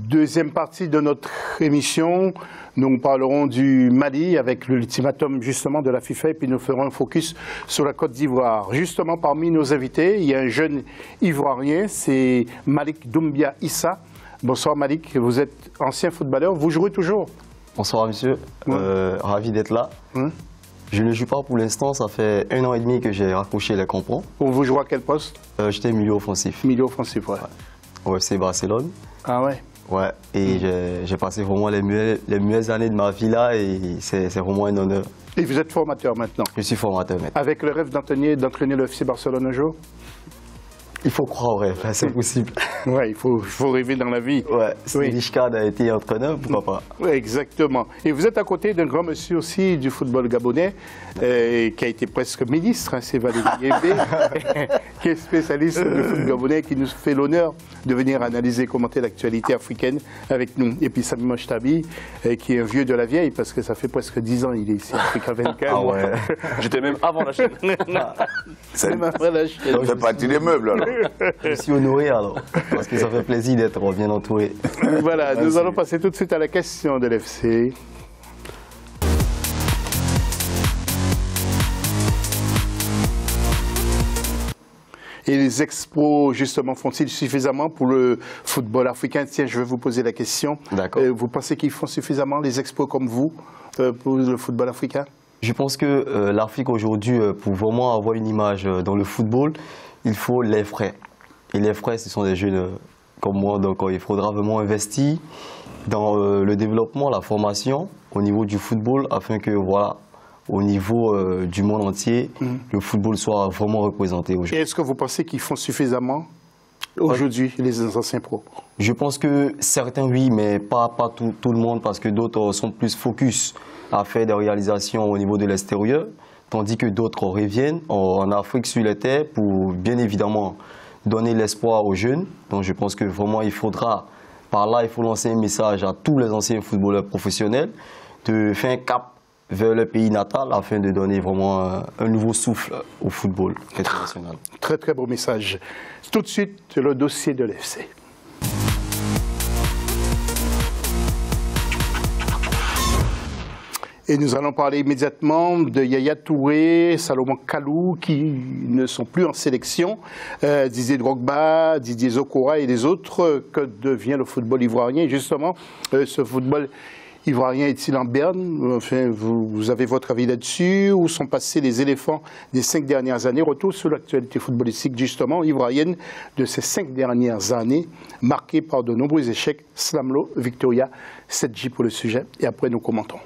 Deuxième partie de notre émission, nous parlerons du Mali avec l'ultimatum justement de la FIFA et puis nous ferons un focus sur la Côte d'Ivoire. Justement, parmi nos invités, il y a un jeune Ivoirien, c'est Malik Doumbia Issa. Bonsoir Malik, vous êtes ancien footballeur, vous jouez toujours? Bonsoir monsieur, ravi d'être là. Je ne joue pas pour l'instant, ça fait 1 an et demi que j'ai raccroché les crampons. Vous jouez à quel poste? J'étais milieu offensif. Milieu offensif, ouais. Ouais, c'est Barcelone. Ah ouais? Ouais, et j'ai passé vraiment les meilleures années de ma vie là et c'est vraiment un honneur. Et vous êtes formateur maintenant? Je suis formateur maintenant. Avec le rêve d'entraîner le FC Barcelone un jour? Il faut croire au rêve, c'est possible. Oui, il faut rêver dans la vie. Ouais, si Richcard a été entraîneur, pourquoi pas? Oui, exactement. Et vous êtes à côté d'un grand monsieur aussi du football gabonais, qui a été presque ministre, hein, c'est Valérie Yébé, qui est spécialiste du football gabonais, qui nous fait l'honneur de venir analyser et commenter l'actualité africaine avec nous. Et puis Sami Mochtabi, qui est un vieux de la vieille, parce que ça fait presque 10 ans il est ici, Africa 24. Ah ouais. J'étais même avant la chaîne. C'est même avant la chaîne. Ça fait partie des meubles alors. Je suis honoré alors, parce que ça fait plaisir d'être bien entouré. Voilà, nous allons passer tout de suite à la question de l'FC. Et les expos, justement, font-ils suffisamment pour le football africain? Tiens, je vais vous poser la question. D'accord. Vous pensez qu'ils font suffisamment, les expos comme vous, pour le football africain? Je pense que l'Afrique aujourd'hui, pour vraiment avoir une image dans le football, il faut les frais. Et les frais, ce sont des jeunes comme moi, donc il faudra vraiment investir dans le développement, la formation au niveau du football, afin que, voilà, au niveau du monde entier, le football soit vraiment représenté aujourd'hui. Est-ce que vous pensez qu'ils font suffisamment aujourd'hui, les anciens pros? Je pense que certains, oui, mais pas tout le monde, parce que d'autres sont plus focus à faire des réalisations au niveau de l'extérieur, tandis que d'autres reviennent en Afrique sur les terres pour, bien évidemment, donner l'espoir aux jeunes. Donc je pense que vraiment il faudra, par là, il faut lancer un message à tous les anciens footballeurs professionnels de faire un cap vers le pays natal afin de donner vraiment un nouveau souffle au football international. Très très beau message. Tout de suite, le dossier de l'FC. Et nous allons parler immédiatement de Yaya Touré, Salomon Kalou, qui ne sont plus en sélection, Didier Drogba, Didier Zokora et les autres. Que devient le football ivoirien? Et justement, ce football ivoirien est-il en berne? Enfin, vous avez votre avis là-dessus? Où sont passés les éléphants des 5 dernières années? Retour sur l'actualité footballistique, justement, ivoirienne de ces 5 dernières années, marquée par de nombreux échecs. Slamlo, Victoria, 7J pour le sujet. Et après, nous commentons.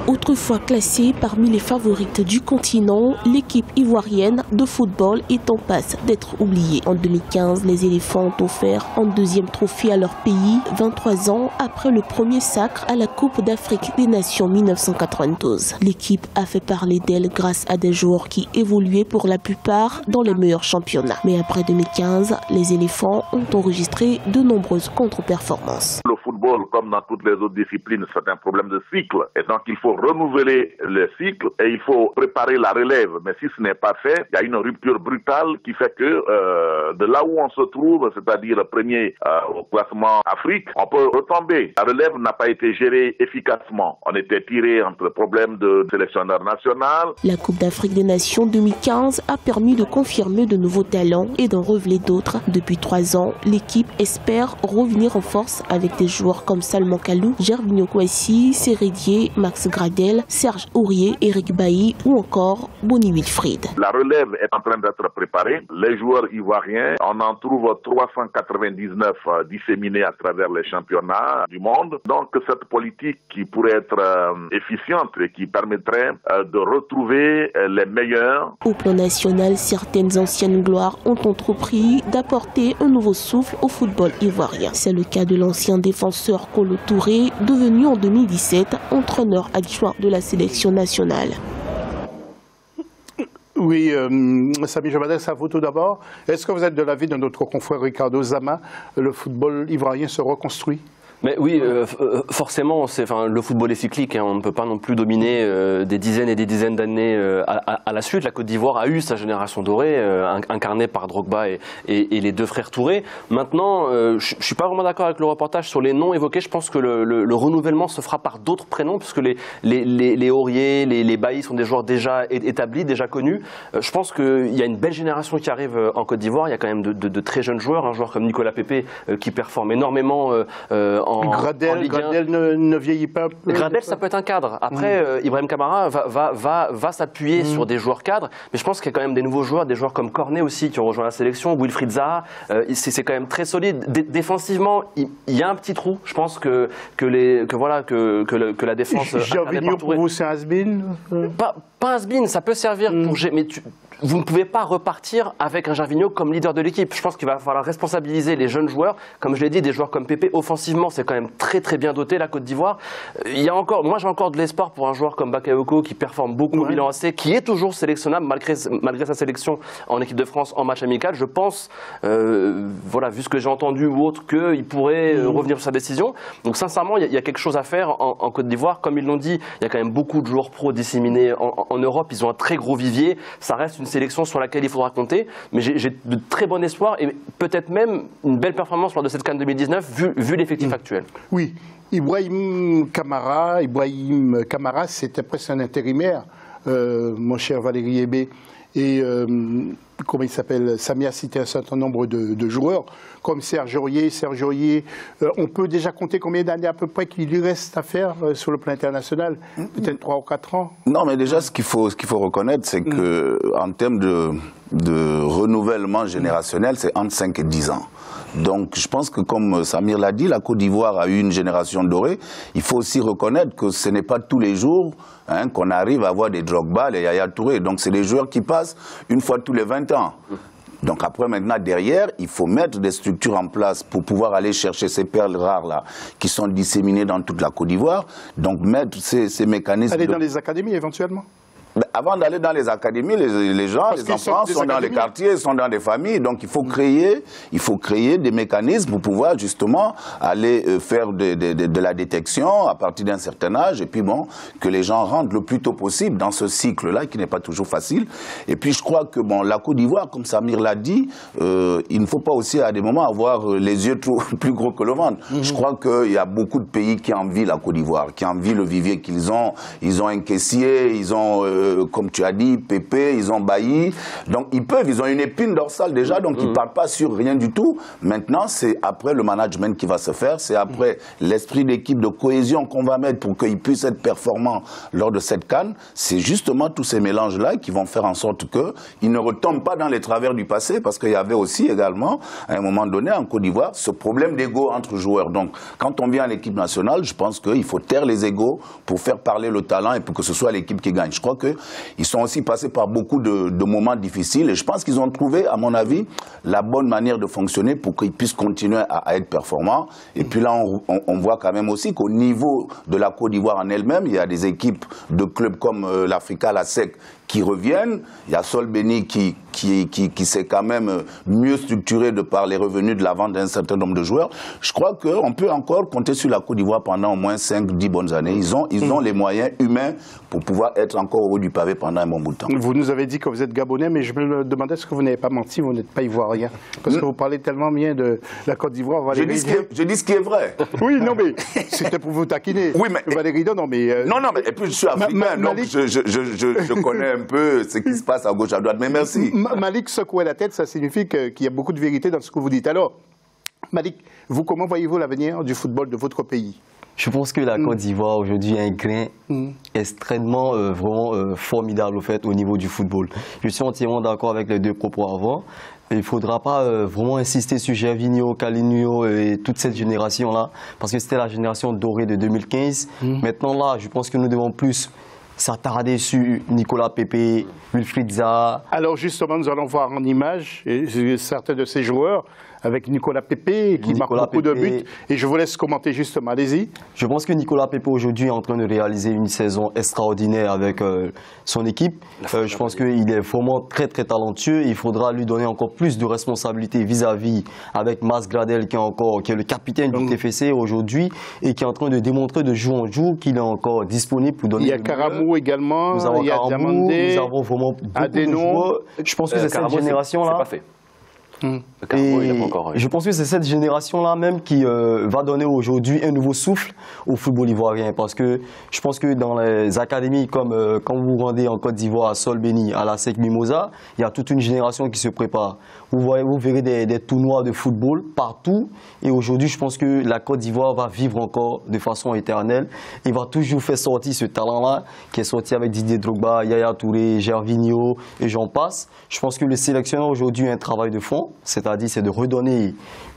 Autrefois classée parmi les favorites du continent, l'équipe ivoirienne de football est en passe d'être oubliée. En 2015, les éléphants ont offert un 2e trophée à leur pays, 23 ans après le premier sacre à la Coupe d'Afrique des Nations 1992. L'équipe a fait parler d'elle grâce à des joueurs qui évoluaient pour la plupart dans les meilleurs championnats. Mais après 2015, les éléphants ont enregistré de nombreuses contre-performances. Le football, comme dans toutes les autres disciplines, c'est un problème de cycle. Et donc, il faut renouveler le cycle et il faut préparer la relève. Mais si ce n'est pas fait, il y a une rupture brutale qui fait que de là où on se trouve, c'est-à-dire le premier au classement Afrique, on peut retomber. La relève n'a pas été gérée efficacement. On était tiré entre problèmes de sélectionneur national. La Coupe d'Afrique des Nations 2015 a permis de confirmer de nouveaux talents et d'en révéler d'autres. Depuis 3 ans, l'équipe espère revenir en force avec des joueurs comme Salomon Kalou, Gervinho Kouassi, Sérédier, Max Gradel, Serge Aurier, Eric Bailly ou encore Boni Wilfried. La relève est en train d'être préparée. Les joueurs ivoiriens, on en trouve 399 disséminés à travers les championnats du monde. Donc cette politique qui pourrait être efficiente et qui permettrait de retrouver les meilleurs. Au plan national, certaines anciennes gloires ont entrepris d'apporter un nouveau souffle au football ivoirien. C'est le cas de l'ancien défenseur Kolo Touré, devenu en 2017 entraîneur adjoint de la sélection nationale. Oui, Sami, je m'adresse à vous tout d'abord. Est-ce que vous êtes de l'avis de notre confrère Ricardo Zama, le football ivoirien se reconstruit? Mais oui, forcément, le football est cyclique. Hein, on ne peut pas non plus dominer des dizaines et des dizaines d'années à la suite. La Côte d'Ivoire a eu sa génération dorée, incarnée par Drogba et les deux frères Touré. Maintenant, je ne suis pas vraiment d'accord avec le reportage sur les noms évoqués. Je pense que le renouvellement se fera par d'autres prénoms, puisque les Aurier, les Bailly sont des joueurs déjà établis, déjà connus. Je pense qu'il y a une belle génération qui arrive en Côte d'Ivoire. Il y a quand même de très jeunes joueurs, un joueur comme Nicolas Pepe qui performe énormément Gradel ne vieillit pas. Gradel, ça peut être un cadre. Après, Ibrahim Kamara va s'appuyer sur des joueurs cadres, mais je pense qu'il y a quand même des nouveaux joueurs, des joueurs comme Cornet aussi qui ont rejoint la sélection, Wilfried Zaha, c'est quand même très solide. Défensivement, il y a un petit trou. Je pense que la défense. Gervinho pour vous, c'est un has-been Pas un has-been, ça peut servir pour. Mais vous ne pouvez pas repartir avec un Gervinho comme leader de l'équipe. Je pense qu'il va falloir responsabiliser les jeunes joueurs. Comme je l'ai dit, des joueurs comme Pepe, offensivement, c'est quand même très très bien doté, la Côte d'Ivoire. Moi j'ai encore de l'espoir pour un joueur comme Bakayoko qui performe beaucoup au Milan AC, qui est toujours sélectionnable malgré sa sélection en équipe de France en match amical. Je pense, vu ce que j'ai entendu ou autre, qu'il pourrait revenir sur sa décision. Donc sincèrement, il y a quelque chose à faire en Côte d'Ivoire. Comme ils l'ont dit, il y a quand même beaucoup de joueurs pros disséminés en Europe. Ils ont un très gros vivier. Ça reste une sélection sur laquelle il faudra compter, mais j'ai de très bon espoir et peut-être même une belle performance lors de cette CAN 2019 vu l'effectif actuel. Oui, Ibrahim Kamara, c'était presque un intérimaire, mon cher Valérie Hébé. Et comment il s'appelle, Samy a cité un certain nombre de joueurs, comme Serge Aurier. On peut déjà compter combien d'années à peu près qu'il lui reste à faire sur le plan international? Peut-être 3 ou 4 ans? Non, mais déjà, ce qu'il faut reconnaître, c'est qu'en termes de renouvellement générationnel, c'est entre 5 et 10 ans. Donc, je pense que, comme Samir l'a dit, la Côte d'Ivoire a eu une génération dorée. Il faut aussi reconnaître que ce n'est pas tous les jours qu'on arrive à avoir des Drogba, les Yaya Touré. Donc, c'est des joueurs qui passent une fois tous les 20 ans. Donc après, maintenant, derrière, il faut mettre des structures en place pour pouvoir aller chercher ces perles rares-là qui sont disséminées dans toute la Côte d'Ivoire. Donc, mettre ces mécanismes... Aller dans les académies, éventuellement? Avant d'aller dans les académies, les gens, les enfants sont dans les quartiers, sont dans des familles. Donc il faut créer des mécanismes pour pouvoir justement aller faire de la détection à partir d'un certain âge. Et puis bon, que les gens rentrent le plus tôt possible dans ce cycle-là qui n'est pas toujours facile. Et puis je crois que bon, la Côte d'Ivoire, comme Samir l'a dit, il ne faut pas aussi à des moments avoir les yeux plus gros que le ventre. Je crois qu'il y a beaucoup de pays qui envient la Côte d'Ivoire, qui envient le vivier qu'ils ont. Ils ont un caissier, ils ont... comme tu as dit, Pépé, ils ont Bailly. Donc ils ont une épine dorsale déjà, donc ils ne partent pas sur rien du tout. Maintenant, c'est après le management qui va se faire, c'est après l'esprit d'équipe de cohésion qu'on va mettre pour qu'ils puissent être performants lors de cette CAN. C'est justement tous ces mélanges-là qui vont faire en sorte qu'ils ne retombent pas dans les travers du passé, parce qu'il y avait aussi également, à un moment donné, en Côte d'Ivoire, ce problème d'ego entre joueurs. Donc, quand on vient à l'équipe nationale, je pense qu'il faut taire les égos pour faire parler le talent et pour que ce soit l'équipe qui gagne. Je crois qu'ils sont aussi passés par beaucoup de moments difficiles et je pense qu'ils ont trouvé, à mon avis, la bonne manière de fonctionner pour qu'ils puissent continuer à être performants. Et puis là, on voit quand même aussi qu'au niveau de la Côte d'Ivoire en elle-même, il y a des équipes de clubs comme l'Africa, la SEC, qui reviennent. Il y a Sol Béni qui s'est quand même mieux structuré de par les revenus de la vente d'un certain nombre de joueurs. Je crois qu'on peut encore compter sur la Côte d'Ivoire pendant au moins 5-10 bonnes années. Ils ont les moyens humains pour pouvoir être encore au haut du pavé pendant un bon bout de temps. Vous nous avez dit que vous êtes Gabonais, mais je me demandais est-ce que vous n'avez pas menti, vous n'êtes pas Ivoirien? Parce que vous parlez tellement bien de la Côte d'Ivoire. Je dis ce qui est vrai. Oui, non, mais c'était pour vous taquiner. Oui, mais... Valérie, non, mais... Non, mais et puis je suis africain, donc je connais un peu ce qui se passe à gauche, à droite, mais merci. Malik secouait la tête, ça signifie qu'il y a beaucoup de vérité dans ce que vous dites. Alors, Malik, vous, comment voyez-vous l'avenir du football de votre pays? Je pense que la Côte d'Ivoire aujourd'hui a un grain extrêmement, vraiment formidable au fait au niveau du football. Je suis entièrement d'accord avec les deux propos avant. Il ne faudra pas vraiment insister sur Gervinho, Calinho et toute cette génération-là, parce que c'était la génération dorée de 2015. Maintenant là, je pense que nous devons plus s'attarder sur Nicolas Pepe, Wilfried Zaha. Alors justement, nous allons voir en images certains de ces joueurs. avec Nicolas Pepe qui marque beaucoup de buts. Et je vous laisse commenter justement, allez-y. Je pense que Nicolas Pepe aujourd'hui est en train de réaliser une saison extraordinaire avec son équipe. Je pense qu'il est vraiment très très talentueux. Il faudra lui donner encore plus de responsabilités vis-à-vis avec Mas Gradel qui est le capitaine du TFC aujourd'hui et qui est en train de démontrer de jour en jour qu'il est encore disponible pour donner. Il y a Karamou également, il y a Diamandé, nous avons vraiment beaucoup de joueurs. Je pense que c'est cette génération-là. C'est pas fait. Et je pense que c'est cette génération-là même qui va donner aujourd'hui un nouveau souffle au football ivoirien parce que je pense que dans les académies comme quand vous vous rendez en Côte d'Ivoire à Solbeni, à la SEC Mimosa, il y a toute une génération qui se prépare. Vous verrez des tournois de football partout et aujourd'hui je pense que la Côte d'Ivoire va vivre encore de façon éternelle. Il va toujours faire sortir ce talent-là qui est sorti avec Didier Drogba, Yaya Touré, Gervinho et j'en passe. Je pense que le sélectionneur aujourd'hui a un travail de fond. C'est-à-dire, c'est de redonner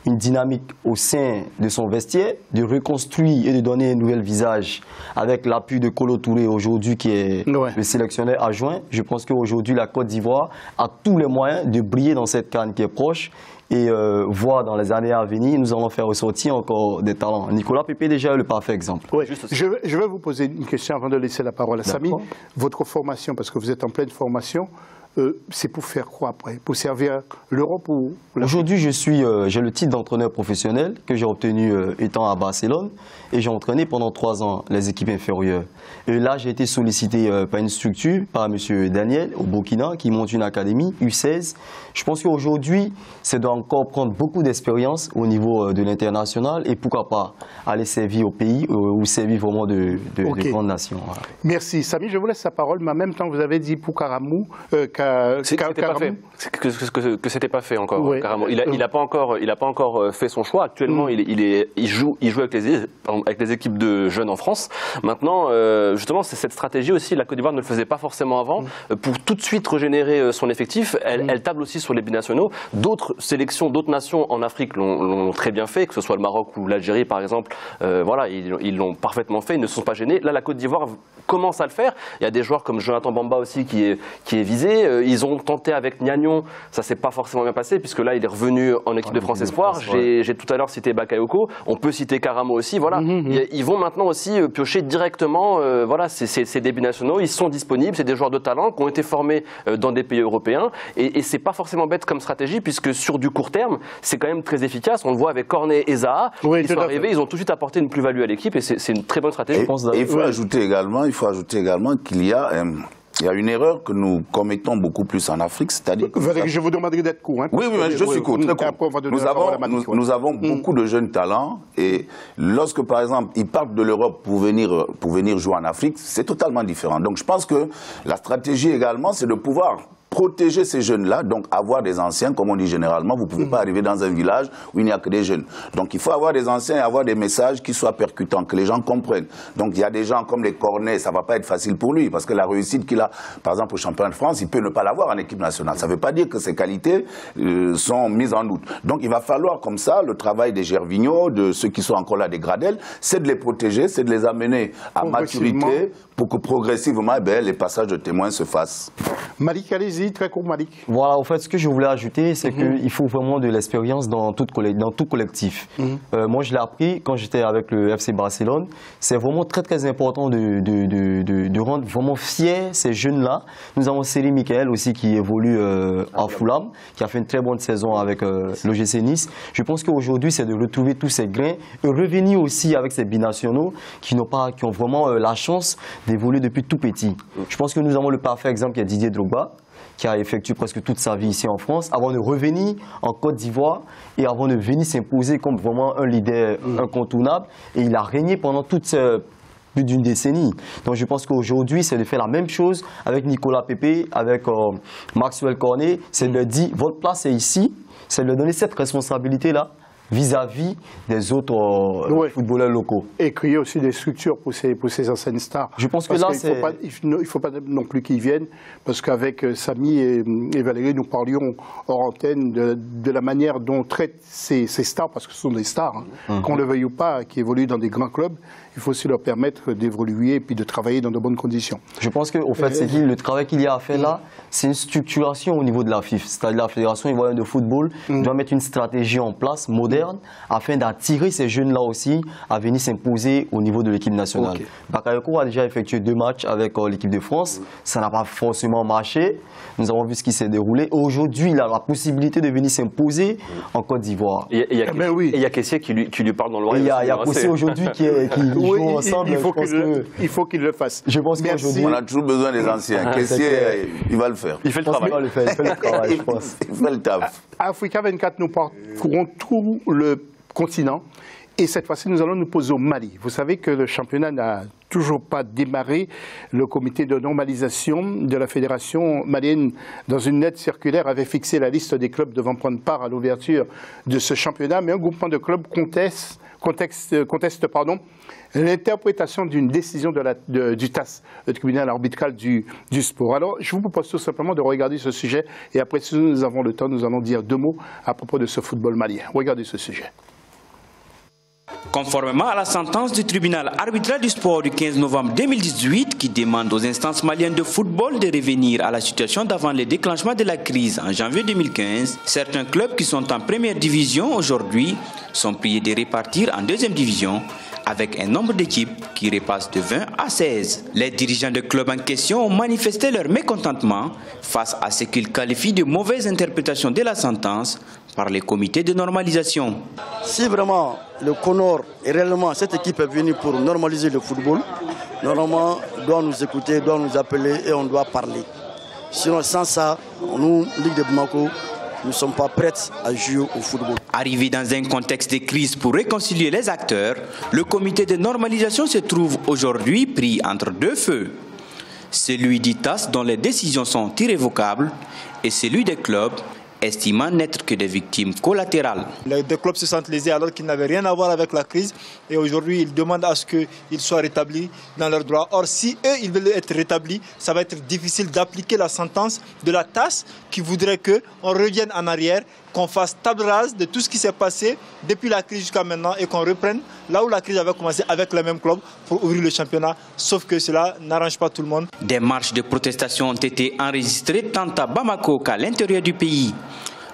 une dynamique au sein de son vestiaire, de reconstruire et de donner un nouvel visage avec l'appui de Kolo Touré aujourd'hui qui est le sélectionneur adjoint. Je pense qu'aujourd'hui, la Côte d'Ivoire a tous les moyens de briller dans cette CAN qui est proche et voir dans les années à venir, nous allons faire ressortir encore des talents. Nicolas Pepe déjà est le parfait exemple. Ouais. Je vais vous poser une question avant de laisser la parole à Samy. Votre formation, parce que vous êtes en pleine formation, c'est pour faire quoi après? Pour servir l'Europe ou Aujourd'hui, j'ai le titre d'entraîneur professionnel que j'ai obtenu étant à Barcelone et j'ai entraîné pendant 3 ans les équipes inférieures. Et là, j'ai été sollicité par une structure, par M. Daniel au Burkina, qui monte une académie, U16. Je pense qu'aujourd'hui, c'est d'encore prendre beaucoup d'expérience au niveau de l'international et pourquoi pas aller servir au pays ou servir vraiment de grandes nations. Voilà. Merci. Samy, je vous laisse la parole, mais en même temps, vous avez dit pour Karamou que c'était pas fait encore. Oui. Il n'a pas encore fait son choix. Actuellement, il joue avec les équipes de jeunes en France. Maintenant, justement, c'est cette stratégie aussi. La Côte d'Ivoire ne le faisait pas forcément avant. Pour tout de suite régénérer son effectif, elle table aussi sur les binationaux. D'autres sélections, d'autres nations en Afrique l'ont très bien fait, que ce soit le Maroc ou l'Algérie par exemple. Voilà, ils l'ont parfaitement fait. Ils ne se sont pas gênés. Là, la Côte d'Ivoire commence à le faire. Il y a des joueurs comme Jonathan Bamba aussi qui est visé. Ils ont tenté avec Niagnon, ça s'est pas forcément bien passé puisque là il est revenu en équipe de France Espoir. J'ai tout à l'heure cité Bakayoko, on peut citer Karamo aussi. Voilà, ils vont maintenant aussi piocher directement. Voilà, c'est des binationaux, ils sont disponibles, c'est des joueurs de talent qui ont été formés dans des pays européens et c'est pas forcément bête comme stratégie puisque sur du court terme c'est quand même très efficace. On le voit avec Cornet et Zaha, ils sont arrivés, ils ont tout de suite apporté une plus-value à l'équipe et c'est une très bonne stratégie. Et il faut ajouter également qu'il y a une erreur que nous commettons beaucoup plus en Afrique, c'est-à-dire... Je vous demanderai d'être court. Hein, oui, je suis court, très court. Nous avons beaucoup de jeunes talents et lorsque, par exemple, ils partent de l'Europe pour venir jouer en Afrique, c'est totalement différent. Donc je pense que la stratégie également, c'est de pouvoir protéger ces jeunes-là, donc avoir des anciens, comme on dit généralement. Vous ne pouvez pas arriver dans un village où il n'y a que des jeunes. Donc il faut avoir des anciens et avoir des messages qui soient percutants, que les gens comprennent. Donc il y a des gens comme les Cornets, ça ne va pas être facile pour lui, parce que la réussite qu'il a, par exemple, au championnat de France, il peut ne pas l'avoir en équipe nationale. Ça ne veut pas dire que ses qualités sont mises en doute. Donc il va falloir comme ça, le travail des Gervinho, de ceux qui sont encore là, des Gradel, c'est de les protéger, c'est de les amener à maturité pour que progressivement, les passages de témoins se fassent. Malik, allez-y. Très court, Malik. Voilà, en fait, ce que je voulais ajouter, c'est qu'il faut vraiment de l'expérience dans tout collectif. Moi, je l'ai appris quand j'étais avec le FC Barcelone. C'est vraiment très, très important de rendre vraiment fiers ces jeunes-là. Nous avons Céline Michael aussi qui évolue à Fulham, qui a fait une très bonne saison avec l'OGC Nice. Je pense qu'aujourd'hui, c'est de retrouver tous ces grains et revenir aussi avec ces binationaux qui ont vraiment la chance d'évoluer depuis tout petit. Je pense que nous avons le parfait exemple qui est Didier Drogba, qui a effectué presque toute sa vie ici en France, avant de revenir en Côte d'Ivoire et avant de venir s'imposer comme vraiment un leader incontournable. Et il a régné pendant plus d'une décennie. Donc je pense qu'aujourd'hui, c'est de faire la même chose avec Nicolas Pepe, avec Maxwell Cornet. C'est de leur dire, votre place est ici, c'est de leur donner cette responsabilité-là vis-à-vis des autres footballeurs locaux. Et créer aussi des structures pour ces anciennes stars. Je pense que là, il ne faut pas non plus qu'ils viennent, parce qu'avec Samy et Valérie, nous parlions hors antenne de la manière dont on traite ces stars, parce que ce sont des stars, qu'on le veuille ou pas, qui évoluent dans des grands clubs. il faut aussi leur permettre d'évoluer et puis de travailler dans de bonnes conditions. Je pense qu'au fait, c'est le travail qu'il y a à faire là, c'est une structuration au niveau de la FIF, c'est-à-dire la Fédération ivoirienne de football doit mettre une stratégie en place moderne afin d'attirer ces jeunes-là aussi à venir s'imposer au niveau de l'équipe nationale. Bakayoko a déjà effectué 2 matchs avec l'équipe de France, ça n'a pas forcément marché, nous avons vu ce qui s'est déroulé. Aujourd'hui, il a la possibilité de venir s'imposer en Côte d'Ivoire. Il y a Kessié qui lui parle dans l'oreille. Il y a Kessié aujourd'hui qui joue ensemble. Il faut qu'il le fasse. Je pense qu'aujourd'hui, on a toujours besoin des anciens. Kessié, il va le faire. Il fait le travail. Il fait le travail, je pense. Il fait le taf. À Africa 24, nous parcourons tout le continent. Et cette fois-ci, nous allons nous poser au Mali. Vous savez que le championnat n'a toujours pas démarré. Le comité de normalisation de la fédération malienne, dans une lettre circulaire, avait fixé la liste des clubs devant prendre part à l'ouverture de ce championnat. Mais un groupement de clubs conteste l'interprétation d'une décision du TAS, le tribunal arbitral du sport. Alors, je vous propose tout simplement de regarder ce sujet. Et après, si nous avons le temps, nous allons dire 2 mots à propos de ce football malien. Regardez ce sujet. Conformément à la sentence du tribunal arbitral du sport du 15 novembre 2018 qui demande aux instances maliennes de football de revenir à la situation d'avant le déclenchement de la crise en janvier 2015, certains clubs qui sont en première division aujourd'hui sont priés de repartir en deuxième division avec un nombre d'équipes qui repasse de 20 à 16. Les dirigeants de clubs en question ont manifesté leur mécontentement face à ce qu'ils qualifient de mauvaise interprétation de la sentence par les comités de normalisation. Si vraiment le CONOR est réellement, cette équipe est venue pour normaliser le football, normalement, doit nous écouter, doit nous appeler et on doit parler. Sinon, sans ça, nous, Ligue de Bamako, nous ne sommes pas prêts à jouer au football. Arrivé dans un contexte de crise pour réconcilier les acteurs, le comité de normalisation se trouve aujourd'hui pris entre 2 feux. Celui d'ITAS dont les décisions sont irrévocables et celui des clubs estimant n'être que des victimes collatérales. Les 2 clubs se sentent lésés alors qu'ils n'avaient rien à voir avec la crise et aujourd'hui ils demandent à ce qu'ils soient rétablis dans leurs droits. Or si eux ils veulent être rétablis, ça va être difficile d'appliquer la sentence de la TAS qui voudrait qu'on revienne en arrière, qu'on fasse table rase de tout ce qui s'est passé depuis la crise jusqu'à maintenant et qu'on reprenne là où la crise avait commencé avec le même club pour ouvrir le championnat, sauf que cela n'arrange pas tout le monde. Des marches de protestation ont été enregistrées tant à Bamako qu'à l'intérieur du pays.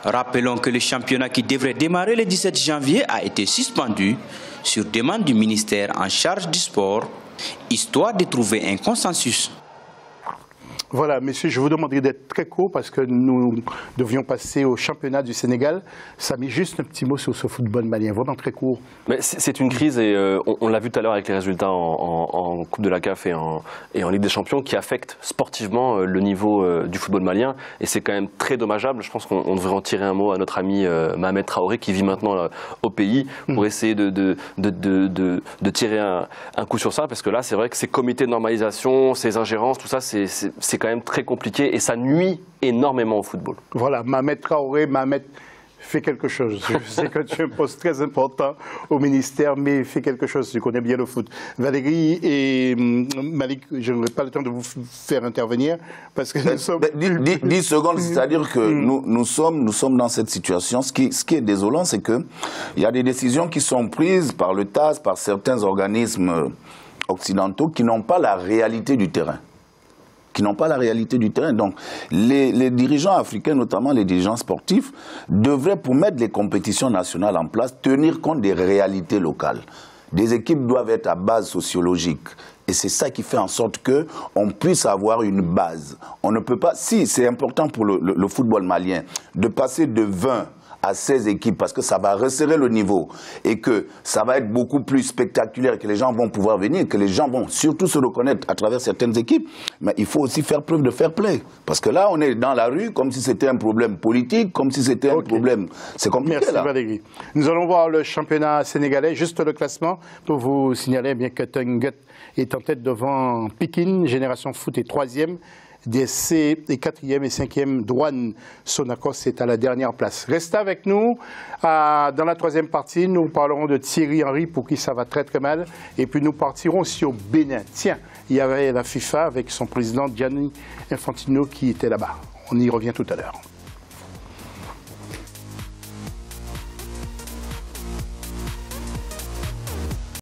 Rappelons que le championnat qui devrait démarrer le 17 janvier a été suspendu sur demande du ministère en charge du sport, histoire de trouver un consensus. Voilà, messieurs, je vous demanderai d'être très court parce que nous devions passer au championnat du Sénégal. Samy, juste un petit mot sur ce football malien, vraiment très court. C'est une crise et on l'a vu tout à l'heure avec les résultats en Coupe de la CAF et en Ligue des Champions qui affectent sportivement le niveau du football malien et c'est quand même très dommageable. Je pense qu'on devrait en tirer un mot à notre ami Mohamed Traoré qui vit maintenant au pays pour essayer de tirer un coup sur ça parce que là c'est vrai que ces comités de normalisation, ces ingérences, tout ça c'est quand même très compliqué et ça nuit énormément au football. Voilà, Mohamed Traoré, Mohamed, fais quelque chose. Je sais que tu as un poste très important au ministère, mais fais quelque chose, tu connais bien le foot. Valérie et Malik, je n'aurai pas le temps de vous faire intervenir parce que nous sommes... 10 secondes, c'est-à-dire que nous sommes dans cette situation. Ce qui est désolant, c'est qu'il y a des décisions qui sont prises par le TAS, par certains organismes occidentaux qui n'ont pas la réalité du terrain. Donc, les dirigeants africains, notamment les dirigeants sportifs, devraient, pour mettre les compétitions nationales en place, tenir compte des réalités locales. Des équipes doivent être à base sociologique. Et c'est ça qui fait en sorte qu'on puisse avoir une base. On ne peut pas, si c'est important pour le football malien, de passer de 20 à 16 équipes parce que ça va resserrer le niveau et que ça va être beaucoup plus spectaculaire, que les gens vont pouvoir venir, que les gens vont surtout se reconnaître à travers certaines équipes. Mais il faut aussi faire preuve de fair play. Parce que là, on est dans la rue comme si c'était un problème politique, comme si c'était un problème... C'est compliqué. Merci Valérie. Nous allons voir le championnat sénégalais, juste le classement, pour vous signaler bien que Teungueth est en tête devant Pikine, Génération Foot est 3e. DC est 4e et 5e, Douane Sonacos est à la dernière place. Restez avec nous. Dans la 3e partie, nous parlerons de Thierry Henry pour qui ça va très très mal. Et puis nous partirons aussi au Bénin. Tiens, il y avait la FIFA avec son président Gianni Infantino qui était là-bas. On y revient tout à l'heure.